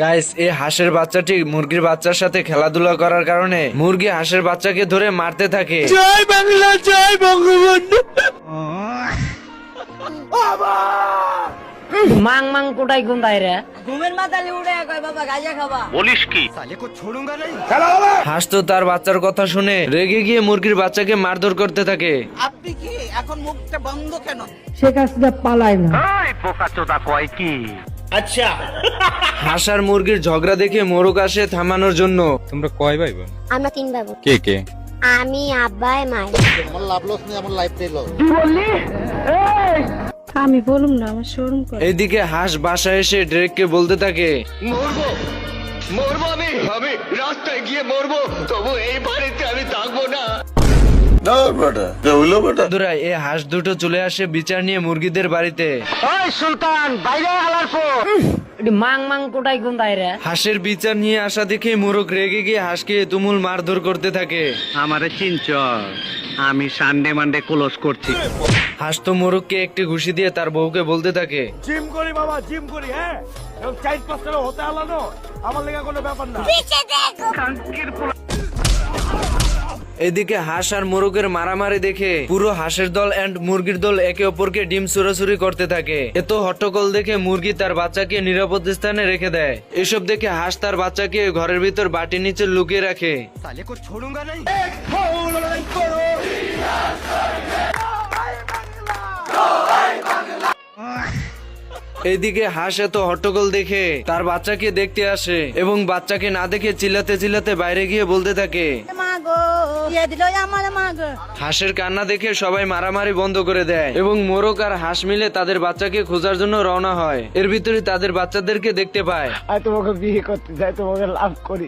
Guys, এই হাঁসের বাচ্চাটি মুরগির বাচ্চার সাথে খেলাধুলা করার কারণে মুরগি হাঁসের বাচ্চাকে ধরে মারতে থাকে। জয় বাংলা, জয় বঙ্গবন্ধু। মাং মাং কোটাই কোনটাই রে ঘুমের মাথালে উড়ে কয় বাবা গাঁজা খাবা। বলিস কি? হাঁস তো তার বাচ্চার কথা শুনে রেগে গিয়ে মুরগির বাচ্চাকে মারধর করতে থাকে। আপনি কি এখন মুখটা বন্ধ কেন? শেখ হাসিনা পালায় না। এই বোকাচোদা কয় কি? আচ্ছা, হাঁস আর মুরগির ঝগড়া দেখে মোরগ আসে থামানোর জন্য। তোমরা কয় ভাই বোন? আমরা 3 ভাই বোন। কে কে? আমি, আব্বাই, মাই। আমি বলুম না, আমার শরম করে। এইদিকে হাঁস বাসায় এসে ড্রেককে বলতে থাকে, মরবো আমি রাস্তায় গিয়ে মরবো, তবু এই বাড়িতে আমি থাকবো না। বন্ধুরা, এই হাঁস দুটো চলে আসে বিচার নিয়ে মুরগিদের বাড়িতে। ওই সুলতান, বাইরে আলার পর মাং মাং কোটাই কোনটাই রে হাঁসের বিচার নিয়ে আসা দেখে মোরগ রেগে গিয়ে হাঁসকে তুমুল মারধর করতে থাকে। আমারে চিনচ, আমি সানডে মানডে ক্লোজ করছি। হাঁস তো মোরগকে একটি ঘুষি দিয়ে তার বউকে বলতে থাকে, জিম করি বাবা, জিম করি। হ্যাঁ, এবং 4-5 টাকা হতে আলানো আমার লেগে কোনো ব্যাপার না। এদিকে হাঁস আর মোরগের মারামারি দেখে পুরো হাঁসের দল এন্ড মুরগির দল একে অপরকে ডিম চুরাচুরি করতে থাকে। এত হট্টগোল দেখে মুরগি তার বাচ্চাকে নিরাপদ স্থানে রেখে দেয়। এসব দেখে হাঁস তার বাচ্চাকে ঘরের ভিতর বাটির নিচে লুকিয়ে রাখে। এইদিকে হাঁস এত হট্টগোল দেখে তার বাচ্চাকে দেখতে আসে এবং বাচ্চাকে না দেখে চিল্লাতে চিল্লাতে বাইরে গিয়ে বলতে থাকে, মা গো দিয়ে দিল আমার মা গো। হাঁসের কান্না দেখে সবাই মারামারি বন্ধ করে দেয় এবং মোরগ আর হাঁস মিলে তাদের বাচ্চাকে খোঁজার জন্য রওনা হয়। এর ভিতরে তাদের বাচ্চাদেরকে দেখতে পায়। তোমাকে বিয়ে করতে চাই, তোমাকে লাভ করি।